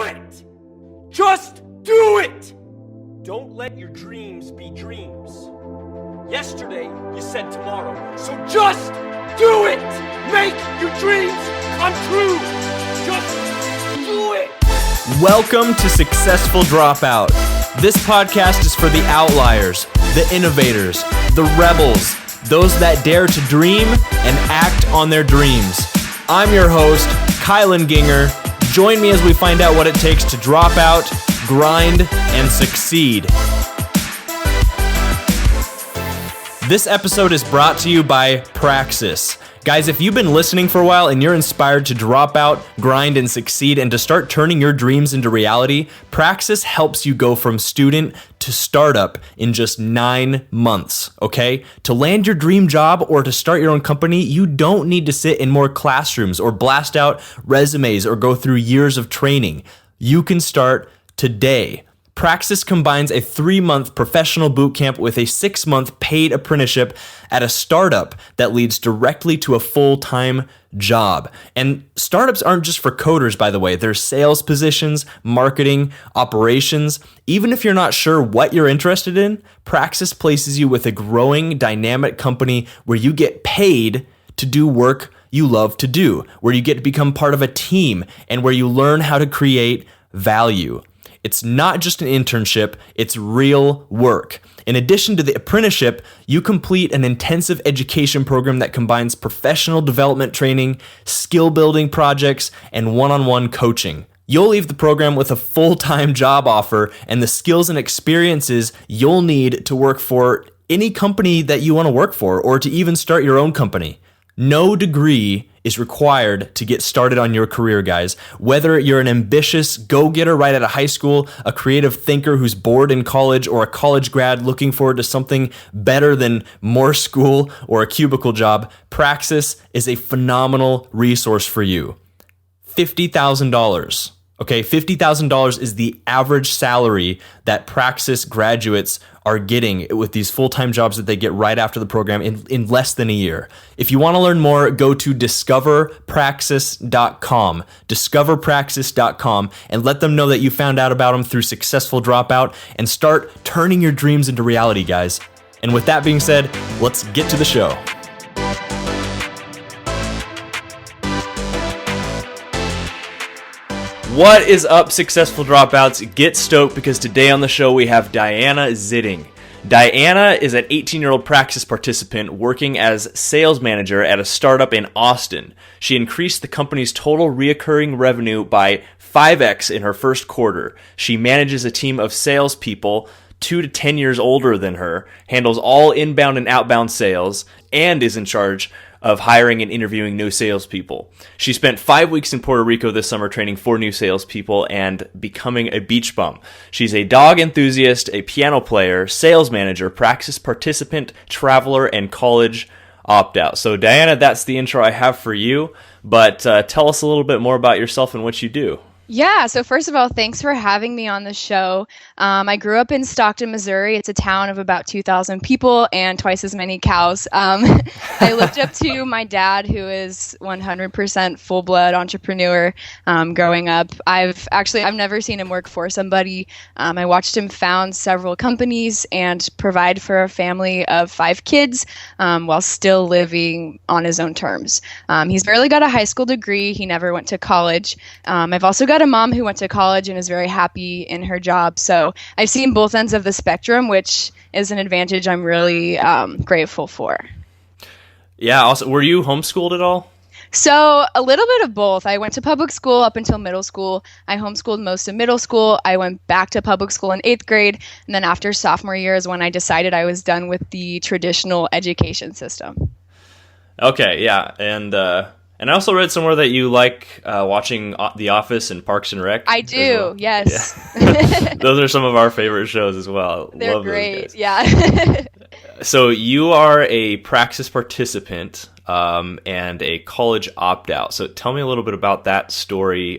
it! Just do it! Don't let your dreams be dreams. Yesterday, you said tomorrow, so just do it! Make your dreams come true! Just do it! Welcome to Successful Dropout. This podcast is for the outliers, the innovators, the rebels, those that dare to dream and act on their dreams. I'm your host, Kylan Ginger. Join me as we find out what it takes to drop out, grind, and succeed. This episode is brought to you by Praxis. Guys, if you've been listening for a while and you're inspired to drop out, grind, and succeed, and to start turning your dreams into reality, Praxis helps you go from student to startup in just 9 months, okay? To land your dream job or to start your own company, you don't need to sit in more classrooms or blast out resumes or go through years of training. You can start today. Praxis combines a 3-month professional bootcamp with a 6-month paid apprenticeship at a startup that leads directly to a full-time job. And startups aren't just for coders, by the way. There's sales positions, marketing, operations. Even if you're not sure what you're interested in, Praxis places you with a growing, dynamic company where you get paid to do work you love to do, where you get to become part of a team, and where you learn how to create value. It's not just an internship, it's real work. In addition to the apprenticeship, you complete an intensive education program that combines professional development training, skill building projects, and one-on-one coaching. You'll leave the program with a full-time job offer and the skills and experiences you'll need to work for any company that you want to work for, or to even start your own company. No degree is required to get started on your career, guys. Whether you're an ambitious go-getter right out of high school, a creative thinker who's bored in college, or a college grad looking forward to something better than more school or a cubicle job, Praxis is a phenomenal resource for you. $50,000. Okay, $50,000 is the average salary that Praxis graduates are getting with these full-time jobs that they get right after the program in less than a year. If you want to learn more, go to discoverpraxis.com, discoverpraxis.com, and let them know that you found out about them through Successful Dropout, and start turning your dreams into reality, guys. And with that being said, let's get to the show. What is up, Successful Dropouts? Get stoked, because today on the show we have Diana Zitting. Diana is an 18-year-old Praxis participant working as sales manager at a startup in Austin. She increased the company's total reoccurring revenue by 5x in her first quarter. She manages a team of salespeople 2 to 10 years older than her, handles all inbound and outbound sales, and is in charge of hiring and interviewing new salespeople. She spent 5 weeks in Puerto Rico this summer training 4 new salespeople and becoming a beach bum. She's a dog enthusiast, a piano player, sales manager, Praxis participant, traveler, and college opt-out. So Diana, that's the intro I have for you, but tell us a little bit more about yourself and what you do. Yeah, so first of all, thanks for having me on the show. I grew up in Stockton, Missouri. It's a town of about 2,000 people and twice as many cows. I looked up to my dad, who is 100% full-blood entrepreneur growing up. I've never seen him work for somebody. I watched him found several companies and provide for a family of 5 kids while still living on his own terms. He's barely got a high school degree. He never went to college. I've also got a mom who went to college and is very happy in her job. So I've seen both ends of the spectrum, which is an advantage I'm really grateful for. Yeah. Also, were you homeschooled at all? So a little bit of both. I went to public school up until middle school. I homeschooled most of middle school. I went back to public school in 8th grade. And then after sophomore year is when I decided I was done with the traditional education system. Okay. Yeah. And I also read somewhere that you like watching The Office and Parks and Rec. I do, well. yes. Yeah. Those are some of our favorite shows as well. They're Love great, those guys. yeah. So you are a Praxis participant and a college opt-out. So tell me a little bit about that story,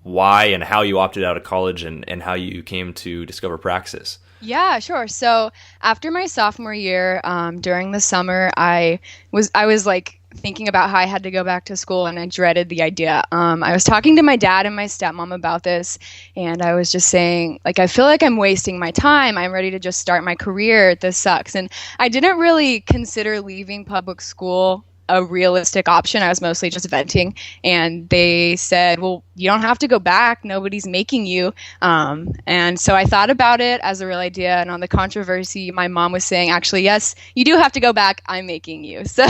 why and how you opted out of college and how you came to discover Praxis. Yeah, sure. So after my sophomore year, during the summer, I was like thinking about how I had to go back to school, and I dreaded the idea. I was talking to my dad and my stepmom about this, and I was just saying, like, I feel like I'm wasting my time. I'm ready to just start my career. This sucks. And I didn't really consider leaving public school a realistic option. I was mostly just venting, and they said, well, you don't have to go back. Nobody's making you. And so I thought about it as a real idea. And on the controversy, my mom was saying, actually, yes, you do have to go back. I'm making you. So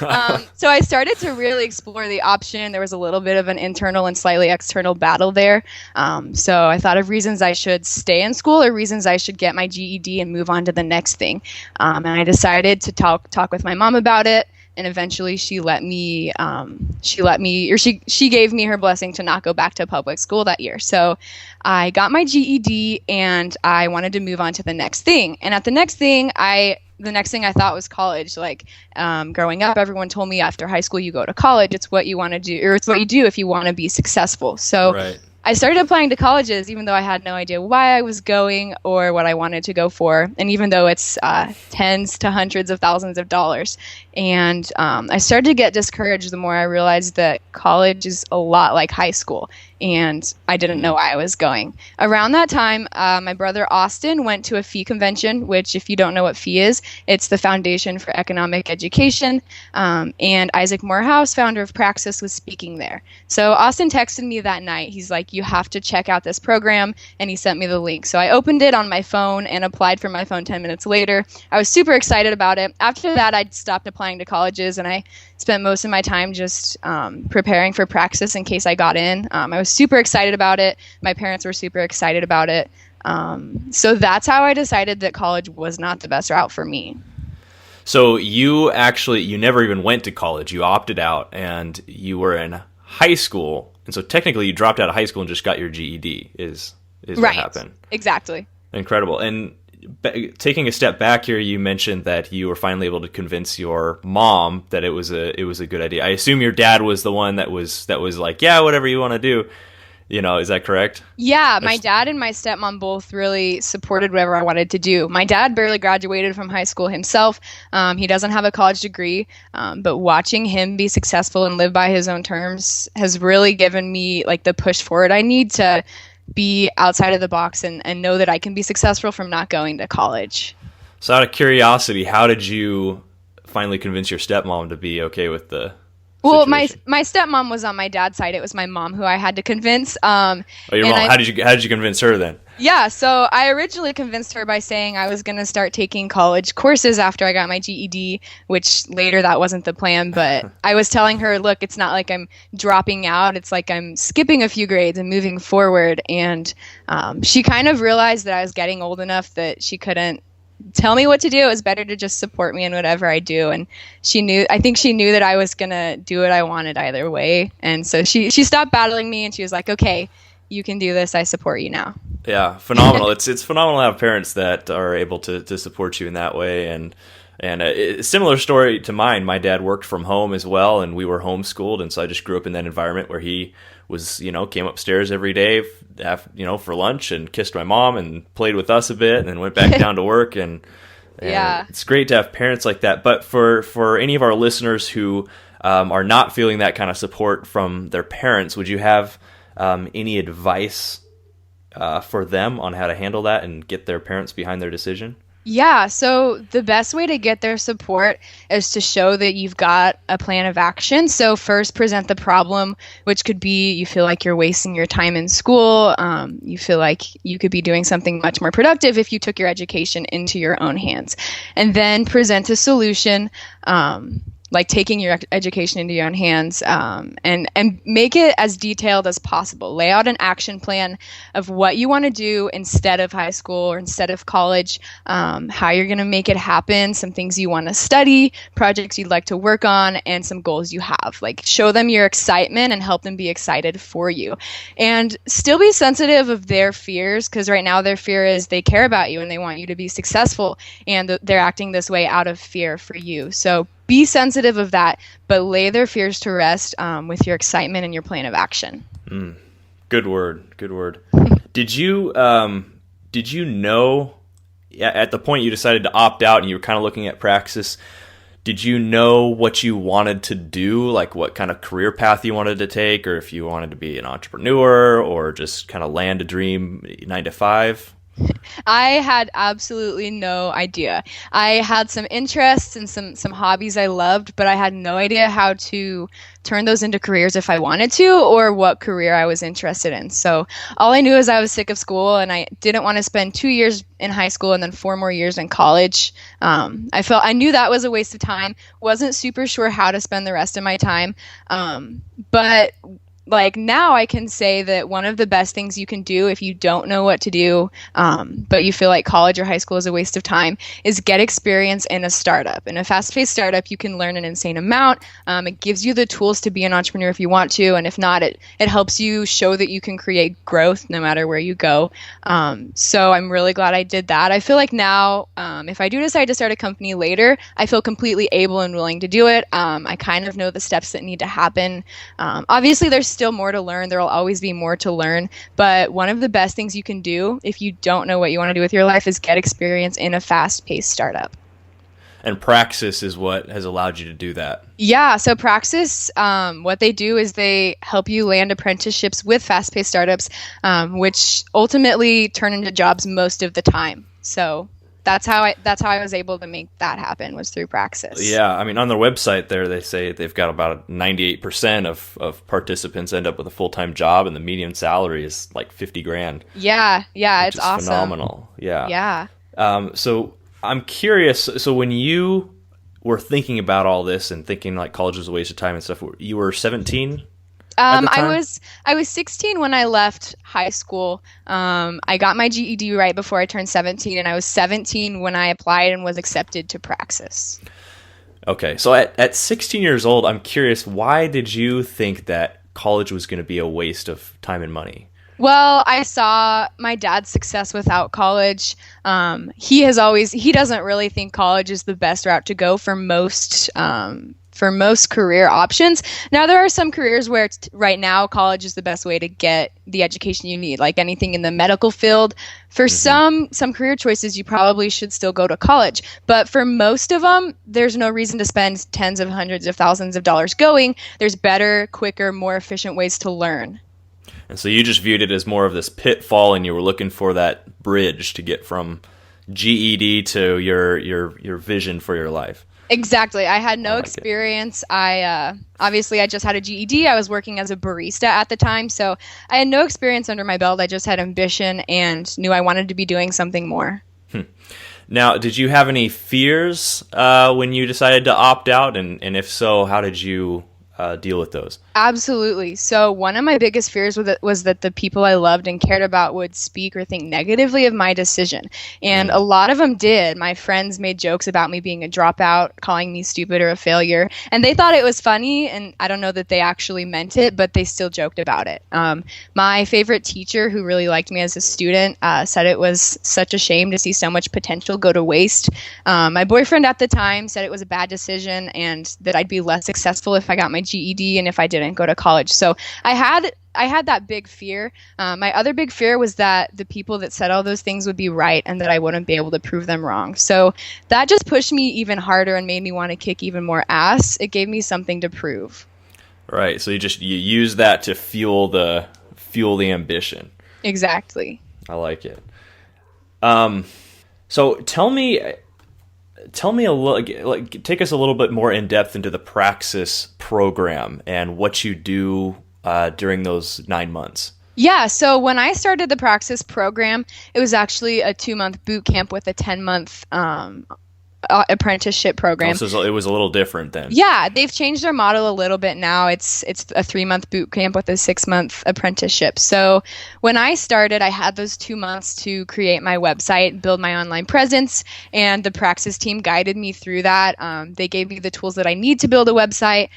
I started to really explore the option. There was a little bit of an internal and slightly external battle there. So I thought of reasons I should stay in school or reasons I should get my GED and move on to the next thing. And I decided to talk with my mom about it. And eventually she gave me her blessing to not go back to public school that year. So I got my GED and I wanted to move on to the next thing. And at the next thing I thought was college. Like, growing up, everyone told me after high school, you go to college. It's what you want to do, or it's what you do if you want to be successful. So Right. I started applying to colleges, even though I had no idea why I was going or what I wanted to go for. And even though it's tens to hundreds of thousands of dollars. And I started to get discouraged the more I realized that college is a lot like high school. And I didn't know why I was going. Around that time, my brother Austin went to a FEE convention, which, if you don't know what FEE is, it's the Foundation for Economic Education. And Isaac Morehouse, founder of Praxis, was speaking there. So Austin texted me that night. He's like, you have to check out this program. And he sent me the link. So I opened it on my phone and applied for my phone 10 minutes later. I was super excited about it. After that, I stopped applying to colleges, and I spent most of my time just preparing for Praxis in case I got in. I was super excited about it. My parents were super excited about it. So that's how I decided that college was not the best route for me. So you never even went to college. You opted out, and you were in high school. And so technically you dropped out of high school and just got your GED is Right. what happened. Exactly. Incredible. And taking a step back here, you mentioned that you were finally able to convince your mom that it was a good idea. I assume your dad was the one that was like, yeah, whatever you want to do. Is that correct? Yeah, my dad and my stepmom both really supported whatever I wanted to do. My dad barely graduated from high school himself. He doesn't have a college degree, but watching him be successful and live by his own terms has really given me like the push forward I need to be outside of the box and know that I can be successful from not going to college. So out of curiosity, how did you finally convince your stepmom to be okay with the Well, situation? my stepmom was on my dad's side. It was my mom who I had to convince. Oh, your mom. How did you convince her then? Yeah, so I originally convinced her by saying I was going to start taking college courses after I got my GED, which later that wasn't the plan. But I was telling her, look, it's not like I'm dropping out. It's like I'm skipping a few grades and moving forward. And she kind of realized that I was getting old enough that she couldn't tell me what to do. It was better to just support me in whatever I do. And I think she knew that I was going to do what I wanted either way. And so she stopped battling me, and she was like, okay, you can do this. I support you now. Yeah, phenomenal. It's phenomenal to have parents that are able to support you in that way. And a similar story to mine. My dad worked from home as well, and we were homeschooled. And so I just grew up in that environment where he was, came upstairs every day, for lunch and kissed my mom and played with us a bit, and then went back down to work. And Yeah. It's great to have parents like that. But for any of our listeners who are not feeling that kind of support from their parents, would you have any advice for them on how to handle that and get their parents behind their decision? Yeah, so the best way to get their support is to show that you've got a plan of action. So first present the problem, which could be you feel like you're wasting your time in school. You feel like you could be doing something much more productive if you took your education into your own hands. And then present a solution, like taking your education into your own hands, and make it as detailed as possible. Lay out an action plan of what you want to do instead of high school or instead of college, how you're going to make it happen, some things you want to study, projects you'd like to work on, and some goals you have. Like, show them your excitement and help them be excited for you. And still be sensitive of their fears, because right now their fear is they care about you and they want you to be successful, and they're acting this way out of fear for you. So be sensitive of that, but lay their fears to rest with your excitement and your plan of action. Good word. Did you know at the point you decided to opt out and you were kind of looking at Praxis, did you know what you wanted to do, like what kind of career path you wanted to take, or if you wanted to be an entrepreneur or just kind of land a dream 9 to 5? I had absolutely no idea. I had some interests and some hobbies I loved, but I had no idea how to turn those into careers if I wanted to, or what career I was interested in. So all I knew is I was sick of school and I didn't want to spend 2 years in high school and then 4 more years in college. I knew that was a waste of time. Wasn't super sure how to spend the rest of my time. But like now I can say that one of the best things you can do if you don't know what to do, but you feel like college or high school is a waste of time, is get experience in a startup. In a fast-paced startup, you can learn an insane amount. It gives you the tools to be an entrepreneur if you want to, and if not, it helps you show that you can create growth no matter where you go. So I'm really glad I did that. I feel like now, if I do decide to start a company later, I feel completely able and willing to do it. I kind of know the steps that need to happen. Obviously, there's still more to learn. There will always be more to learn. But one of the best things you can do if you don't know what you want to do with your life is get experience in a fast-paced startup. And Praxis is what has allowed you to do that. Yeah, so Praxis, what they do is they help you land apprenticeships with fast-paced startups, which ultimately turn into jobs most of the time. So that's how I was able to make that happen, was through Praxis. Yeah, I mean, on their website there, they say they've got about 98% of participants end up with a full-time job, and the median salary is like $50,000. Yeah, it's awesome. Phenomenal. Yeah. Yeah. So I'm curious. So when you were thinking about all this and thinking like college was a waste of time and stuff, you were 17? I was 16 when I left high school. I got my GED right before I turned 17, and I was 17 when I applied and was accepted to Praxis. Okay, so at 16 years old, I'm curious, why did you think that college was going to be a waste of time and money? Well, I saw my dad's success without college. He doesn't really think college is the best route to go for most career options. Now, there are some careers where right now college is the best way to get the education you need, like anything in the medical field. For some career choices, you probably should still go to college. But for most of them, there's no reason to spend tens of hundreds of thousands of dollars going. There's better, quicker, more efficient ways to learn. And so you just viewed it as more of this pitfall, and you were looking for that bridge to get from GED to your vision for your life. Exactly. I had no experience. I just had a GED. I was working as a barista at the time, so I had no experience under my belt. I just had ambition and knew I wanted to be doing something more. Now, did you have any fears when you decided to opt out? And if so, how did you deal with those? Absolutely. So one of my biggest fears was that the people I loved and cared about would speak or think negatively of my decision. And a lot of them did. My friends made jokes about me being a dropout, calling me stupid or a failure. And they thought it was funny. And I don't know that they actually meant it, but they still joked about it. My favorite teacher, who really liked me as a student, said it was such a shame to see so much potential go to waste. My boyfriend at the time said it was a bad decision and that I'd be less successful if I got my GED and if I didn't go to college. So I had that big fear. My other big fear was that the people that said all those things would be right and that I wouldn't be able to prove them wrong. So that just pushed me even harder and made me want to kick even more ass. It gave me something to prove. Right. So you use that to fuel the ambition. Exactly. I like it. So tell me a little, take us a little bit more in depth into the Praxis program and what you do during those 9 months. Yeah, so when I started the Praxis program, it was actually a 2-month boot camp with a 10-month apprenticeship program. So it was a little different then. Yeah, they've changed their model a little bit now. It's a 3-month boot camp with a 6-month apprenticeship. So when I started, I had those 2 months to create my website, build my online presence, and the Praxis team guided me through that. They gave me the tools that I need to build a website.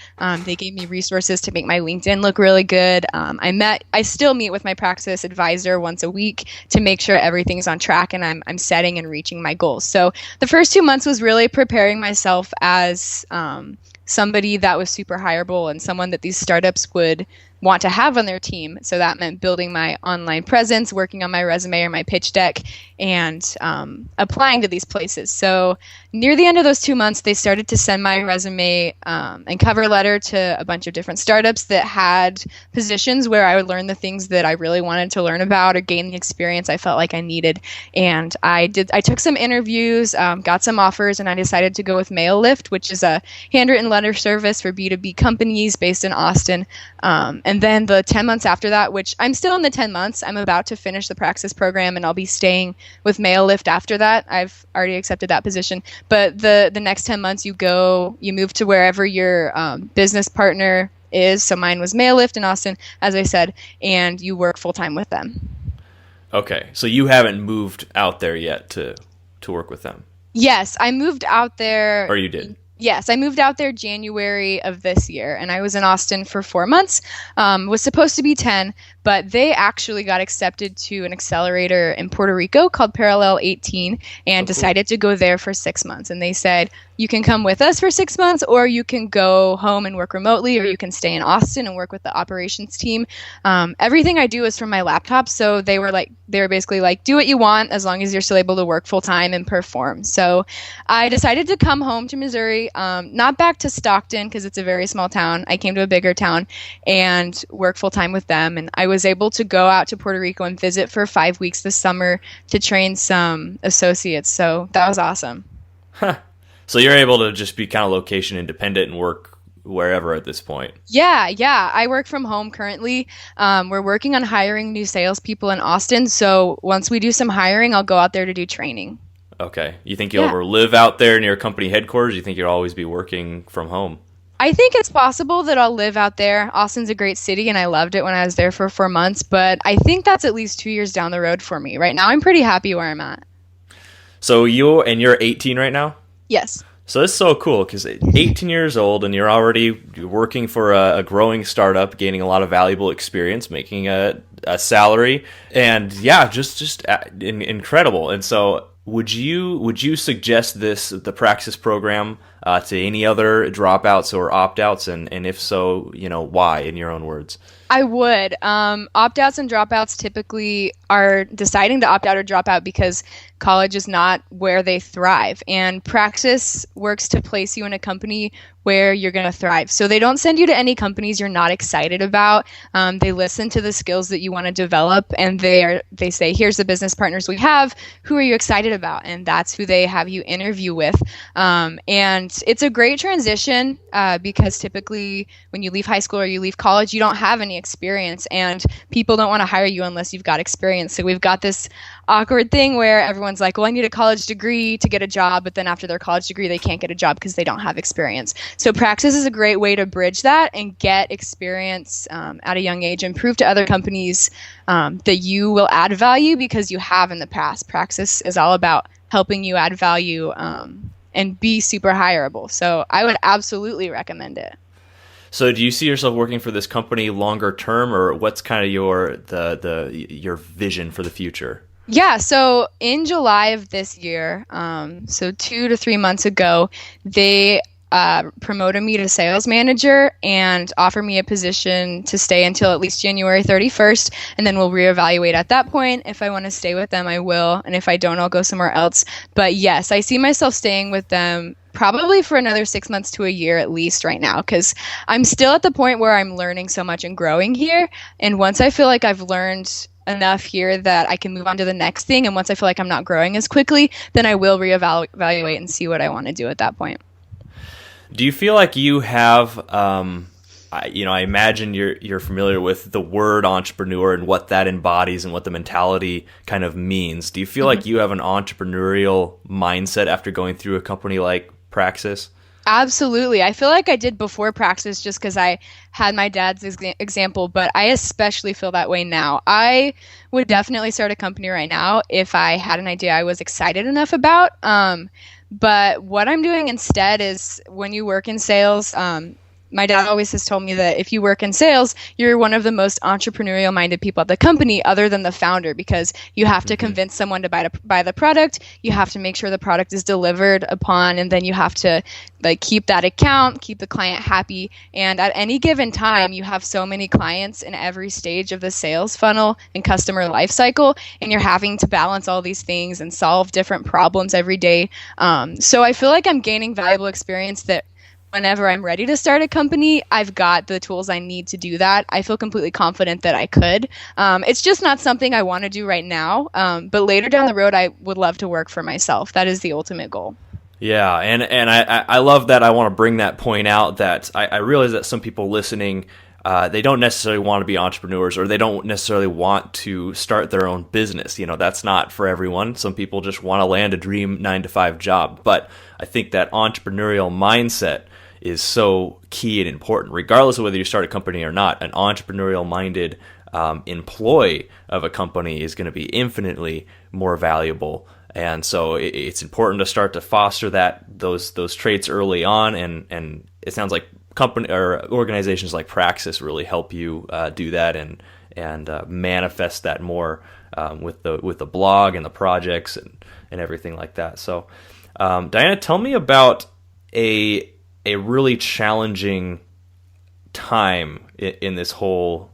They gave me resources to make my LinkedIn look really good. I still meet with my Praxis advisor once a week to make sure everything's on track and I'm setting and reaching my goals. So the first 2 months was really preparing myself as somebody that was super hireable and someone that these startups would want to have on their team. So that meant building my online presence, working on my resume or my pitch deck, and applying to these places. So near the end of those 2 months, they started to send my resume and cover letter to a bunch of different startups that had positions where I would learn the things that I really wanted to learn about or gain the experience I felt like I needed. And I took some interviews, got some offers, and I decided to go with MailLift, which is a handwritten letter service for B2B companies based in Austin. And then the 10 months after that, which I'm still in the 10 months, I'm about to finish the Praxis program, and I'll be staying with MailLift after that. I've already accepted that position. But the next 10 months, you move to wherever your business partner is. So mine was MailLift in Austin, as I said, and you work full time with them. Okay, so you haven't moved out there yet to work with them? Yes, I moved out there. Or you did? Yes, I moved out there January of this year, and I was in Austin for 4 months. Was supposed to be 10, but they actually got accepted to an accelerator in Puerto Rico called Parallel 18 and decided to go there for 6 months. And they said, you can come with us for 6 months, or you can go home and work remotely, or you can stay in Austin and work with the operations team. Everything I do is from my laptop, so they were basically like, do what you want as long as you're still able to work full time and perform. So I decided to come home to Missouri, not back to Stockton because it's a very small town. I came to a bigger town and work full time with them. And I was able to go out to Puerto Rico and visit for 5 weeks this summer to train some associates. So that was awesome. Huh. So you're able to just be kind of location independent and work wherever at this point. Yeah. I work from home currently. We're working on hiring new salespeople in Austin. So once we do some hiring, I'll go out there to do training. Okay. You think you'll ever live out there near company headquarters? You think you'll always be working from home? I think it's possible that I'll live out there. Austin's a great city, and I loved it when I was there for 4 months. But I think that's at least 2 years down the road for me. Right now, I'm pretty happy where I'm at. So you're 18 right now? Yes. So it's so cool because 18 years old and you're already working for a growing startup, gaining a lot of valuable experience, making a salary, and just incredible. And so would you suggest the Praxis program to any other dropouts or opt-outs, and if so, why, in your own words? I would. Opt-outs and dropouts typically are deciding to opt out or drop out because college is not where they thrive. And Praxis works to place you in a company where you're going to thrive. So they don't send you to any companies you're not excited about. They listen to the skills that you want to develop, and they say, here's the business partners we have. Who are you excited about? And that's who they have you interview with. And it's a great transition because typically when you leave high school or you leave college, you don't have any experience, and people don't want to hire you unless you've got experience. So we've got this awkward thing where everyone's like, well, I need a college degree to get a job, but then after their college degree, they can't get a job because they don't have experience. So Praxis is a great way to bridge that and get experience at a young age and prove to other companies that you will add value because you have in the past. Praxis is all about helping you add value and be super hireable. So I would absolutely recommend it. So do you see yourself working for this company longer term, or what's kind of your vision for the future? Yeah, so in July of this year, so 2 to 3 months ago, they promoted me to sales manager and offered me a position to stay until at least January 31st, and then we'll reevaluate at that point. If I want to stay with them, I will, and if I don't, I'll go somewhere else. But yes, I see myself staying with them probably for another 6 months to a year at least right now, because I'm still at the point where I'm learning so much and growing here. And once I feel like I've learned enough here that I can move on to the next thing, and once I feel like I'm not growing as quickly, then I will reevaluate and see what I want to do at that point. Do you feel like you have, I imagine you're familiar with the word entrepreneur and what that embodies and what the mentality kind of means. Do you feel like you have an entrepreneurial mindset after going through a company like Praxis? Absolutely. I feel like I did before Praxis just because I had my dad's example, but I especially feel that way now. I would definitely start a company right now if I had an idea I was excited enough about. But what I'm doing instead is when you work in sales, my dad always has told me that if you work in sales, you're one of the most entrepreneurial minded people at the company other than the founder, because you have to convince someone to buy the product. You have to make sure the product is delivered upon, and then you have to like keep that account, keep the client happy. And at any given time, you have so many clients in every stage of the sales funnel and customer life cycle, and you're having to balance all these things and solve different problems every day. So I feel like I'm gaining valuable experience that whenever I'm ready to start a company, I've got the tools I need to do that. I feel completely confident that I could. It's just not something I want to do right now. But later down the road, I would love to work for myself. That is the ultimate goal. Yeah, and I love that. I want to bring that point out, that I realize that some people listening, they don't necessarily want to be entrepreneurs, or they don't necessarily want to start their own business. You know, that's not for everyone. Some people just want to land a dream 9-to-5 job. But I think that entrepreneurial mindset is so key and important, regardless of whether you start a company or not. An entrepreneurial-minded employee of a company is going to be infinitely more valuable. And so it's important to start to foster those traits early on. And it sounds like company or organizations like Praxis really help you do that and manifest that more with the blog and the projects and everything like that. So, Diana, tell me about a really challenging time in this whole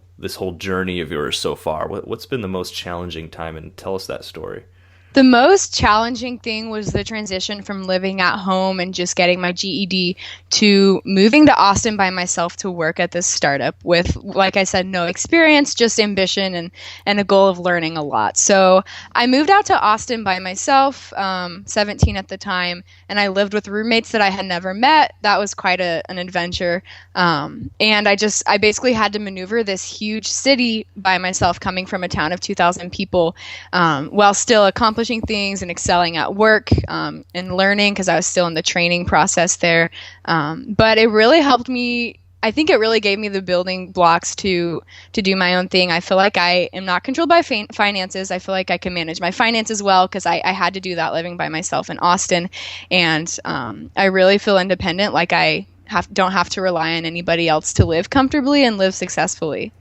journey of yours so far. What's been the most challenging time, and tell us that story. The most challenging thing was the transition from living at home and just getting my GED to moving to Austin by myself to work at this startup with, like I said, no experience, just ambition and a goal of learning a lot. So I moved out to Austin by myself, 17 at the time, and I lived with roommates that I had never met. That was quite an adventure. And I basically had to maneuver this huge city by myself, coming from a town of 2,000 people, while still accomplishing things and excelling at work and learning, because I was still in the training process there. But it really helped me. I think it really gave me the building blocks to do my own thing. I feel like I am not controlled by finances. I feel like I can manage my finances well, because I had to do that living by myself in Austin. And I really feel independent, like I don't have to rely on anybody else to live comfortably and live successfully.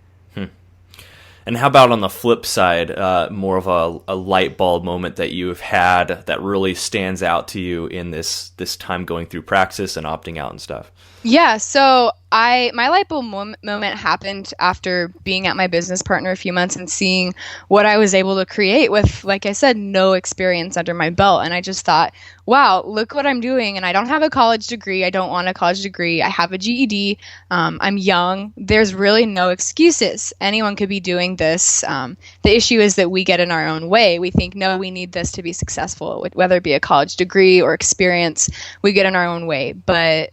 And how about on the flip side, more of a light bulb moment that you have had that really stands out to you in this time going through Praxis and opting out and stuff? Yeah, so my light bulb moment happened after being at my business partner a few months and seeing what I was able to create with, like I said, no experience under my belt. And I just thought, wow, look what I'm doing. And I don't have a college degree. I don't want a college degree. I have a GED. I'm young. There's really no excuses. Anyone could be doing this. The issue is that we get in our own way. We think, no, we need this to be successful, whether it be a college degree or experience. We get in our own way. But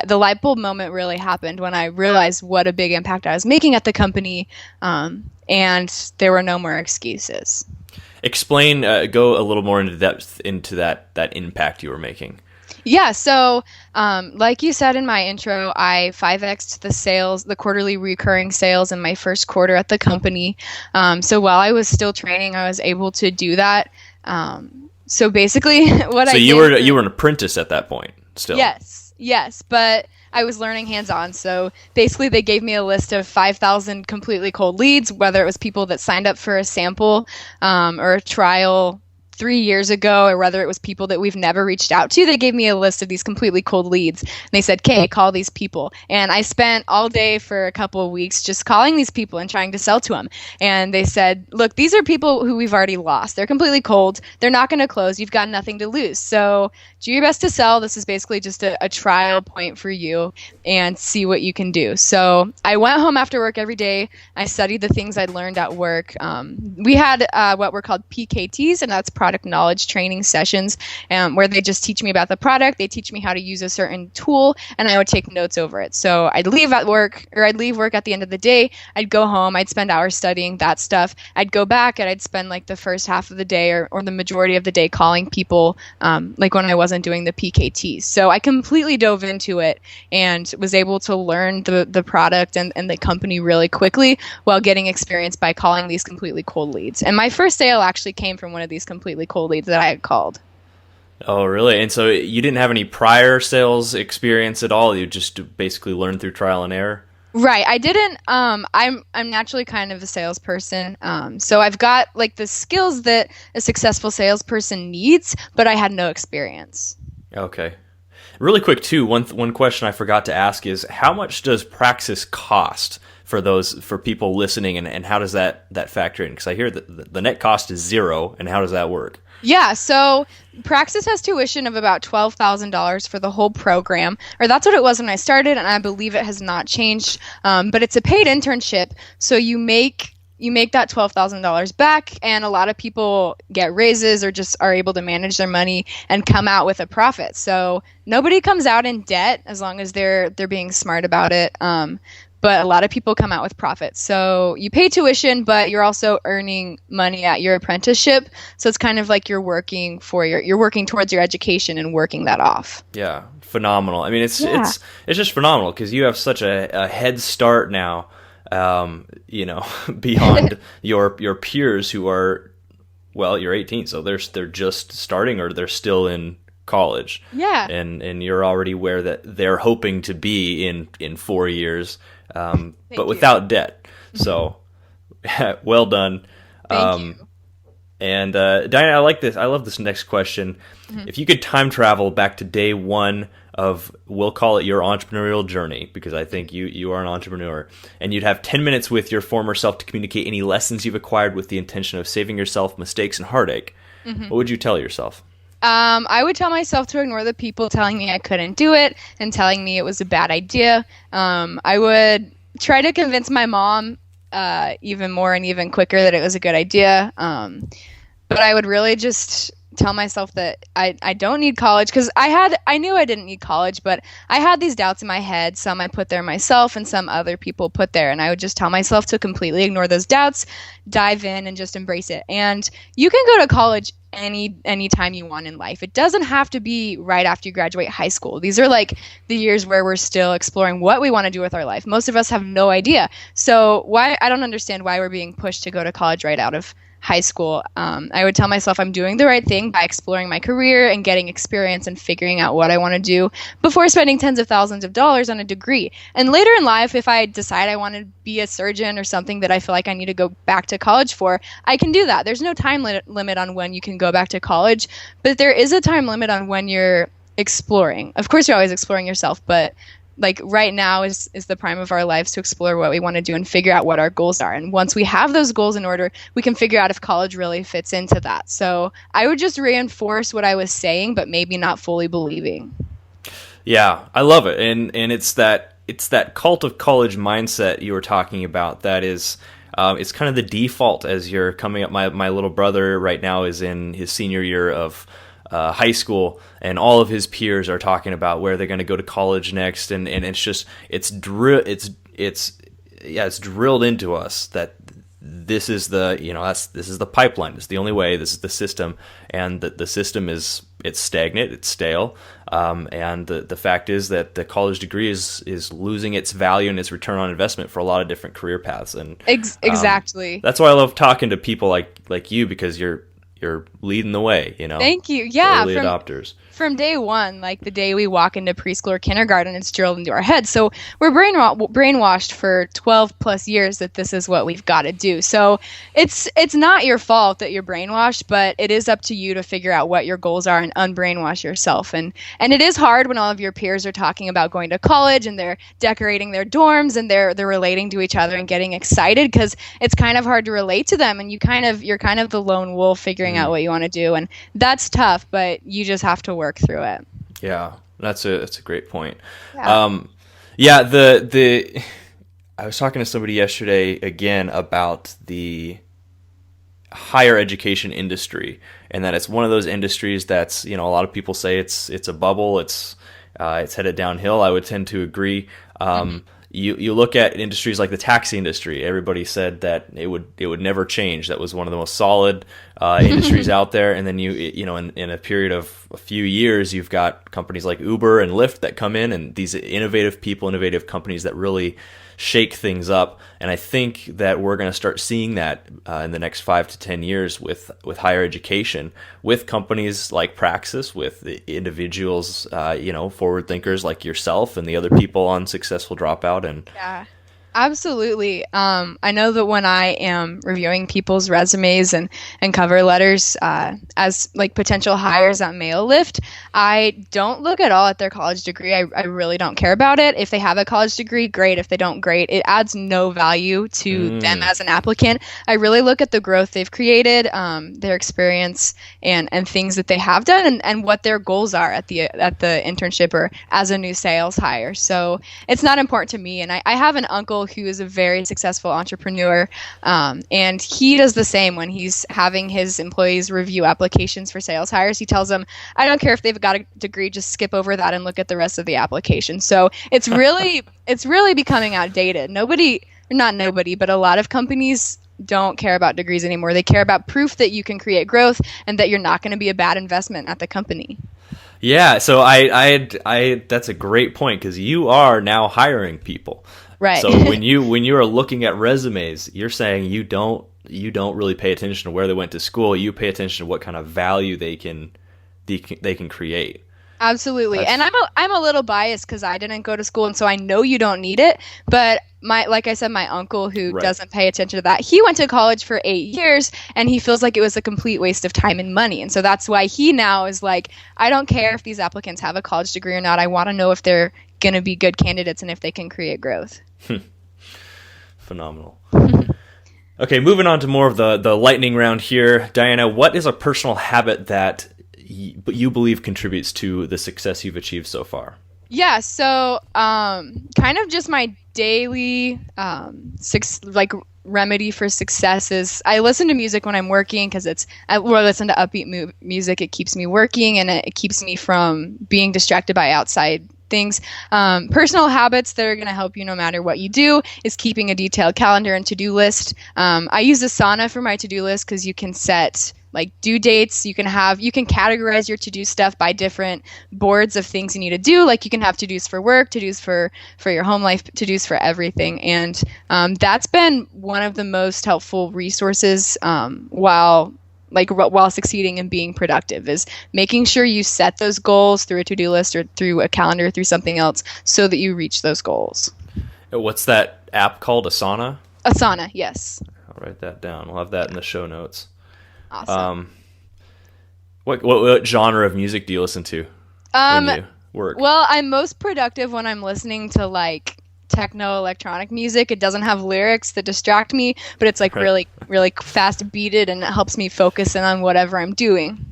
the light bulb moment really happened when I realized what a big impact I was making at the company, and there were no more excuses. Explain, go a little more into depth into that impact you were making. Yeah, so like you said in my intro, I 5x'd the quarterly recurring sales in my first quarter at the company. So while I was still training, I was able to do that. So basically what you were an apprentice at that point still. Yes, but I was learning hands-on. So basically they gave me a list of 5,000 completely cold leads, whether it was people that signed up for a sample or a trial 3 years ago, or whether it was people that we've never reached out to. They gave me a list of these completely cold leads, and they said, "Okay, call these people." And I spent all day for a couple of weeks just calling these people and trying to sell to them. And they said, "Look, these are people who we've already lost. They're completely cold. They're not going to close. You've got nothing to lose. So do your best to sell. This is basically just a trial point for you, and see what you can do." So I went home after work every day. I studied the things I'd learned at work. We had what were called PKTs, and that's product knowledge training sessions, where they just teach me about the product. They teach me how to use a certain tool, and I would take notes over it. So I'd leave work at the end of the day. I'd go home. I'd spend hours studying that stuff. I'd go back and I'd spend like the first half of the day or the majority of the day calling people, like when I wasn't doing the PKTs. So I completely dove into it and was able to learn the product and the company really quickly while getting experience by calling these completely cold leads. And my first sale actually came from one of these completely cold leads that I had called. Oh, really? And so you didn't have any prior sales experience at all? You just basically learned through trial and error? Right. I didn't I'm naturally kind of a salesperson. So I've got like the skills that a successful salesperson needs, but I had no experience. Okay. Really quick too, one question I forgot to ask is how much does Praxis cost for people listening, and how does that factor in? Because I hear that the net cost is zero, and how does that work? Yeah, so Praxis has tuition of about $12,000 for the whole program, or that's what it was when I started, and I believe it has not changed. But it's a paid internship, so you make that $12,000 back, and a lot of people get raises or just are able to manage their money and come out with a profit. So nobody comes out in debt as long as they're being smart about it. But a lot of people come out with profits. So you pay tuition, but you're also earning money at your apprenticeship. So it's kind of like you're working towards your education and working that off. Yeah, phenomenal. I mean, it's just phenomenal because you have such a head start now, beyond your peers who are, well, you're 18, so they're just starting or they're still in college. Yeah. And you're already where that they're hoping to be in 4 years. But without debt. So, well done. Thank you. And Diana, I like this. I love this next question. Mm-hmm. If you could time travel back to day one of, we'll call it your entrepreneurial journey, because I think you are an entrepreneur, and you'd have 10 minutes with your former self to communicate any lessons you've acquired with the intention of saving yourself mistakes and heartache, what would you tell yourself? I would tell myself to ignore the people telling me I couldn't do it and telling me it was a bad idea. I would try to convince my mom even more and even quicker that it was a good idea. But I would really just tell myself that I don't need college, because I knew I didn't need college, but I had these doubts in my head. Some I put there myself and some other people put there. And I would just tell myself to completely ignore those doubts, dive in and just embrace it. And you can go to college any time you want in life. It doesn't have to be right after you graduate high school. These are like the years where we're still exploring what we want to do with our life. Most of us have no idea. So I don't understand why we're being pushed to go to college right out of high school. I would tell myself I'm doing the right thing by exploring my career and getting experience and figuring out what I want to do before spending tens of thousands of dollars on a degree. And later in life, if I decide I want to be a surgeon or something that I feel like I need to go back to college for, I can do that. There's no time limit on when you can go back to college, but there is a time limit on when you're exploring. Of course, you're always exploring yourself, but like right now is the prime of our lives to explore what we want to do and figure out what our goals are. And once we have those goals in order, we can figure out if college really fits into that. So I would just reinforce what I was saying, but maybe not fully believing. Yeah, I love it. And it's that cult of college mindset you were talking about that is it's kind of the default as you're coming up. My little brother right now is in his senior year of high school, and all of his peers are talking about where they're going to go to college next, and it's just it's drilled into us that this is the pipeline. It's the only way. This is the system, and the system it's stagnant, it's stale, and the fact is that the college degree is losing its value and its return on investment for a lot of different career paths. And exactly, that's why I love talking to people like you, because you're leading the way, Thank you. Yeah. Early adopters. From day one, like the day we walk into preschool or kindergarten, it's drilled into our heads. So we're brainwashed for 12 plus years that this is what we've got to do. So it's not your fault that you're brainwashed, but it is up to you to figure out what your goals are and unbrainwash yourself. And it is hard when all of your peers are talking about going to college and they're decorating their dorms and they're relating to each other and getting excited, because it's kind of hard to relate to them, and you're kind of the lone wolf figuring out what you want to do, and that's tough, but you just have to work through it. Yeah, that's a great point. Yeah. I was talking to somebody yesterday again about the higher education industry, and that it's one of those industries that's, a lot of people say it's a bubble, it's headed downhill. I would tend to agree. You look at industries like the taxi industry. Everybody said that it would never change. That was one of the most solid industries out there. And then in a period of a few years, you've got companies like Uber and Lyft that come in, and these innovative people, innovative companies that really shake things up. And I think that we're going to start seeing that in the next 5 to 10 years with higher education, with companies like Praxis, with the individuals, forward thinkers like yourself and the other people on Successful Dropout. And Yeah. Absolutely. I know that when I am reviewing people's resumes and cover letters as like potential hires at MailLift, I don't look at all at their college degree. I really don't care about it. If they have a college degree, great. If they don't, great. It adds no value to them as an applicant. I really look at the growth they've created, their experience, and things that they have done, and what their goals are at the internship or as a new sales hire. So it's not important to me. And I have an uncle who is a very successful entrepreneur, and he does the same when he's having his employees review applications for sales hires. He tells them, I don't care if they've got a degree, just skip over that and look at the rest of the application. So it's really becoming outdated. Not nobody, but a lot of companies don't care about degrees anymore. They care about proof that you can create growth and that you're not going to be a bad investment at the company. Yeah, so I that's a great point, because you are now hiring people. Right. So when you are looking at resumes, you're saying you don't really pay attention to where they went to school. You pay attention to what kind of value they can create. Absolutely. And I'm a little biased because I didn't go to school, and so I know you don't need it. But like I said, my uncle, who doesn't pay attention to that, he went to college for 8 years, and he feels like it was a complete waste of time and money. And so that's why he now is like, I don't care if these applicants have a college degree or not. I want to know if they're going to be good candidates and if they can create growth. Phenomenal. Okay, moving on to more of the lightning round here. Diana, what is a personal habit that you believe contributes to the success you've achieved so far? Yeah, so kind of just my daily remedy for success is I listen to music when I'm working, because I listen to upbeat music. It keeps me working, and it keeps me from being distracted by outside things. Personal habits that are going to help you no matter what you do is keeping a detailed calendar and to-do list. I use Asana for my to-do list because you can set like due dates. You can categorize your to-do stuff by different boards of things you need to do. Like you can have to-dos for work, to-dos for your home life, to-dos for everything. And that's been one of the most helpful resources while succeeding and being productive, is making sure you set those goals through a to-do list or through a calendar, through something else, so that you reach those goals. What's that app called? Asana? Asana, yes. I'll write that down. We'll have that in the show notes. Awesome. What genre of music do you listen to when you work? Well, I'm most productive when I'm listening to like techno electronic music. It doesn't have lyrics that distract me, but it's like really, really fast beated, and it helps me focus in on whatever I'm doing.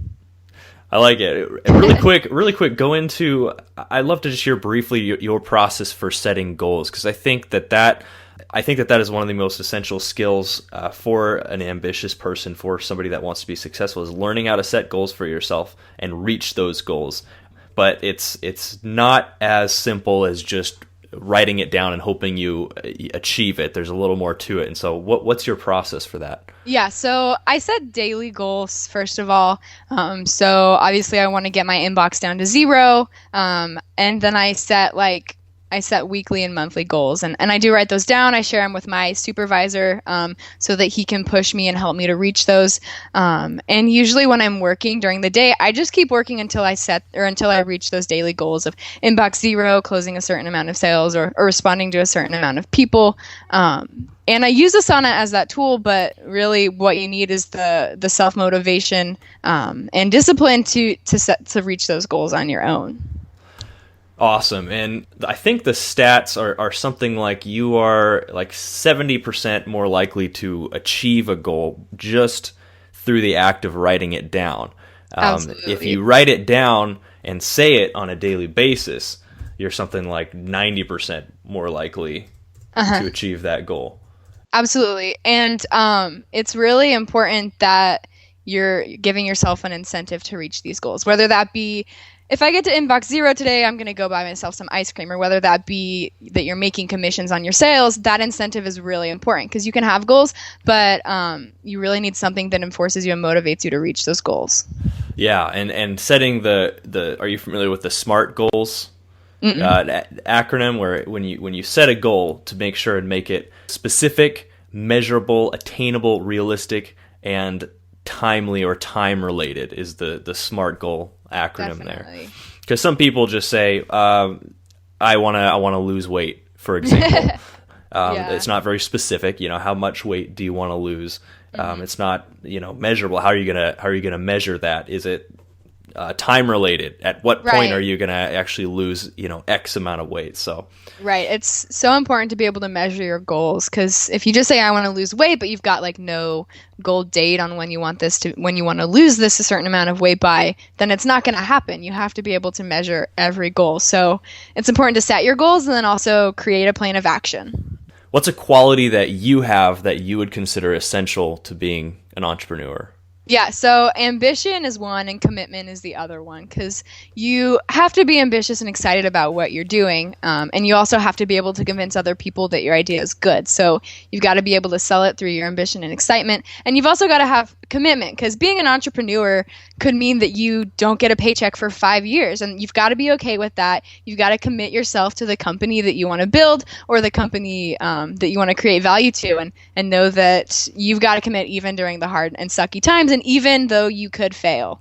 I like it. Really quick, go into, I'd love to just hear briefly your process for setting goals, because I think that is one of the most essential skills for an ambitious person, for somebody that wants to be successful, is learning how to set goals for yourself and reach those goals. But it's not as simple as just writing it down and hoping you achieve it. There's a little more to it. And so what's your process for that? Yeah, so I set daily goals first of all. So obviously I want to get my inbox down to 0. And then I set weekly and monthly goals, and I do write those down. I share them with my supervisor so that he can push me and help me to reach those. And usually when I'm working during the day, I just keep working until I reach those daily goals of inbox 0, closing a certain amount of sales, or responding to a certain amount of people. And I use Asana as that tool, but really what you need is the self-motivation and discipline to reach those goals on your own. Awesome. And I think the stats are something like you are like 70% more likely to achieve a goal just through the act of writing it down. If you write it down and say it on a daily basis, you're something like 90% more likely to achieve that goal. Absolutely. And it's really important that you're giving yourself an incentive to reach these goals, whether that be, if I get to inbox 0 today, I'm going to go buy myself some ice cream, or whether that be that you're making commissions on your sales. That incentive is really important, because you can have goals, but you really need something that enforces you and motivates you to reach those goals. Yeah, and setting the are you familiar with the SMART goals? Acronym where when you set a goal, to make sure and make it specific, measurable, attainable, realistic, and timely or time related is the SMART goal acronym. Definitely. There. Because some people just say, I wanna lose weight, for example. It's not very specific. How much weight do you want to lose? It's not measurable. How are you gonna measure that? Is it time related? At what point are you gonna actually lose X amount of weight? So it's so important to be able to measure your goals, because if you just say I want to lose weight, but you've got like no goal date on when you want to lose this a certain amount of weight by, then it's not going to happen. You have to be able to measure every goal. So it's important to set your goals and then also create a plan of action. What's a quality that you have that you would consider essential to being an entrepreneur? Yeah, so ambition is one and commitment is the other one, because you have to be ambitious and excited about what you're doing, and you also have to be able to convince other people that your idea is good. So you've got to be able to sell it through your ambition and excitement, and you've also got to have commitment, because being an entrepreneur could mean that you don't get a paycheck for 5 years, and you've got to be okay with that. You've got to commit yourself to the company that you want to build or the company that you want to create value to, and know that you've got to commit even during the hard and sucky times, and even though you could fail.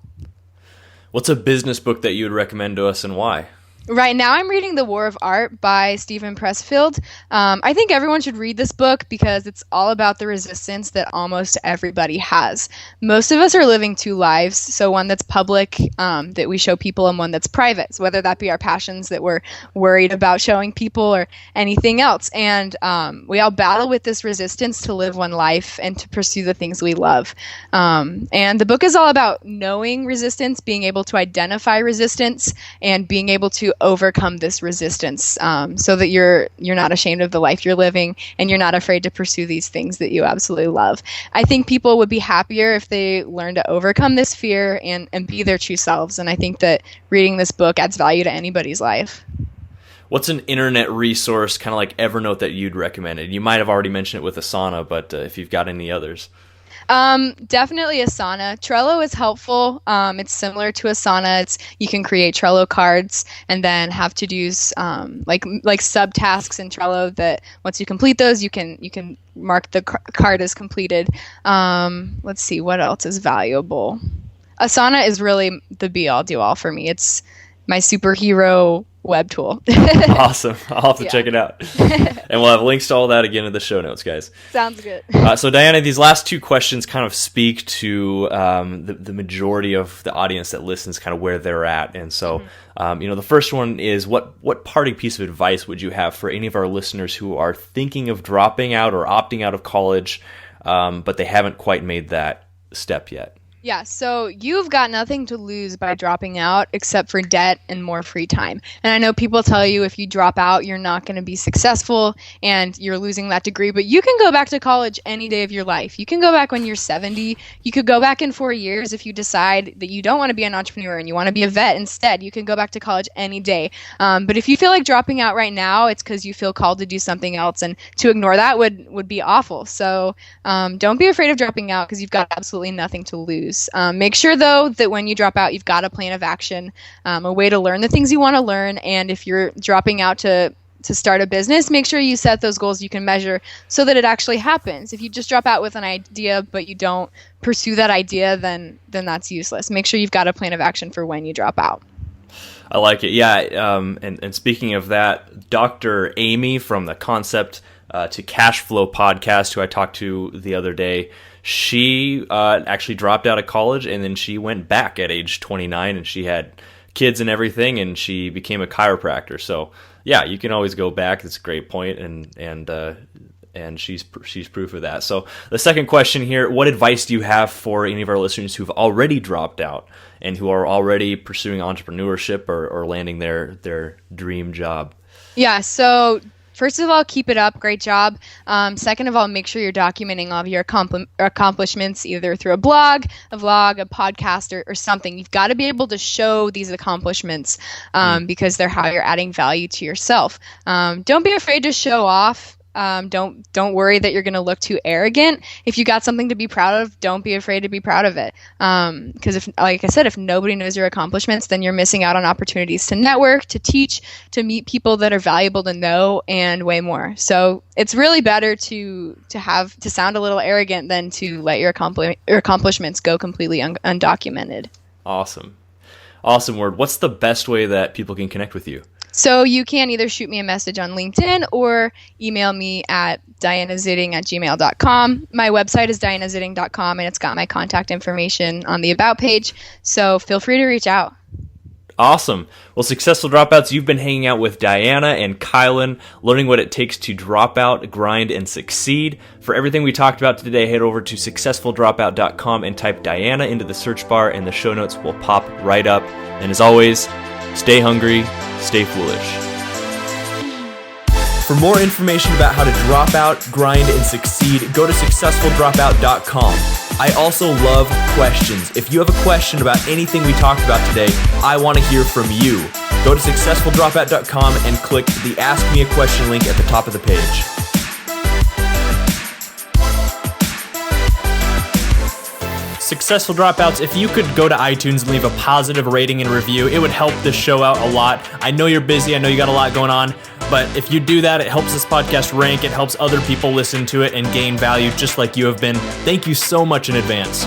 What's a business book that you would recommend to us and why? Right now I'm reading The War of Art by Stephen Pressfield. I think everyone should read this book because it's all about the resistance that almost everybody has. Most of us are living two lives, so one that's public that we show people and one that's private, so whether that be our passions that we're worried about showing people or anything else. And we all battle with this resistance to live one life and to pursue the things we love. And the book is all about knowing resistance, being able to identify resistance, and being able to overcome this resistance, so that you're not ashamed of the life you're living and you're not afraid to pursue these things that you absolutely love. I think people would be happier if they learn to overcome this fear and be their true selves. And I think that reading this book adds value to anybody's life. What's an internet resource, kind of like Evernote, that you'd recommend? You might have already mentioned it with Asana, but if you've got any others. Definitely Asana. Trello is helpful. It's similar to Asana. You can create Trello cards and then have to-dos, like subtasks in Trello that once you complete those, you can mark the card as completed. Let's see, what else is valuable? Asana is really the be-all, do-all for me. It's my superhero web tool. Awesome. I'll have to check it out. And we'll have links to all that again in the show notes, guys. Sounds good. So Diana, these last two questions kind of speak to the majority of the audience that listens, kind of where they're at. And so, the first one is what parting piece of advice would you have for any of our listeners who are thinking of dropping out or opting out of college, but they haven't quite made that step yet? Yeah, so you've got nothing to lose by dropping out except for debt and more free time. And I know people tell you if you drop out, you're not going to be successful and you're losing that degree, but you can go back to college any day of your life. You can go back when you're 70. You could go back in 4 years if you decide that you don't want to be an entrepreneur and you want to be a vet instead. You can go back to college any day. But if you feel like dropping out right now, it's because you feel called to do something else, and to ignore that would be awful. So don't be afraid of dropping out because you've got absolutely nothing to lose. Make sure, though, that when you drop out, you've got a plan of action, a way to learn the things you want to learn. And if you're dropping out to start a business, make sure you set those goals you can measure so that it actually happens. If you just drop out with an idea, but you don't pursue that idea, then that's useless. Make sure you've got a plan of action for when you drop out. I like it. Yeah. And speaking of that, Dr. Amy from the Concept to Cash Flow podcast, who I talked to the other day, she actually dropped out of college and then she went back at age 29 and she had kids and everything and she became a chiropractor. So yeah, you can always go back. That's a great point, and she's proof of that. So the second question here: what advice do you have for any of our listeners who've already dropped out and who are already pursuing entrepreneurship or landing their dream job? Yeah. So first of all, keep it up. Great job. Second of all, make sure you're documenting all of your accomplishments, either through a blog, a vlog, a podcast, or something. You've got to be able to show these accomplishments because they're how you're adding value to yourself. Don't be afraid to show off Don't worry that you're going to look too arrogant. If you got something to be proud of, don't be afraid to be proud of it. Because if, like I said, if nobody knows your accomplishments, then you're missing out on opportunities to network, to teach, to meet people that are valuable to know, and way more. So it's really better to sound a little arrogant than to let your accomplishments go completely undocumented. Awesome word. What's the best way that people can connect with you? So you can either shoot me a message on LinkedIn or email me at dianazitting@gmail.com. My website is dianazitting.com, and it's got my contact information on the About page. So feel free to reach out. Awesome. Well, Successful Dropouts, you've been hanging out with Diana and Kylan, learning what it takes to drop out, grind, and succeed. For everything we talked about today, head over to successfuldropout.com and type Diana into the search bar, and the show notes will pop right up. And as always, stay hungry, stay foolish. For more information about how to drop out, grind, and succeed, go to successfuldropout.com. I also love questions. If you have a question about anything we talked about today, I want to hear from you. Go to successfuldropout.com and click the Ask Me a Question link at the top of the page. Successful Dropouts, if you could go to iTunes and leave a positive rating and review, it would help this show out a lot. I know you're busy, I know you got a lot going on, but if you do that, it helps this podcast rank, it helps other people listen to it and gain value just like you have been. Thank you so much in advance.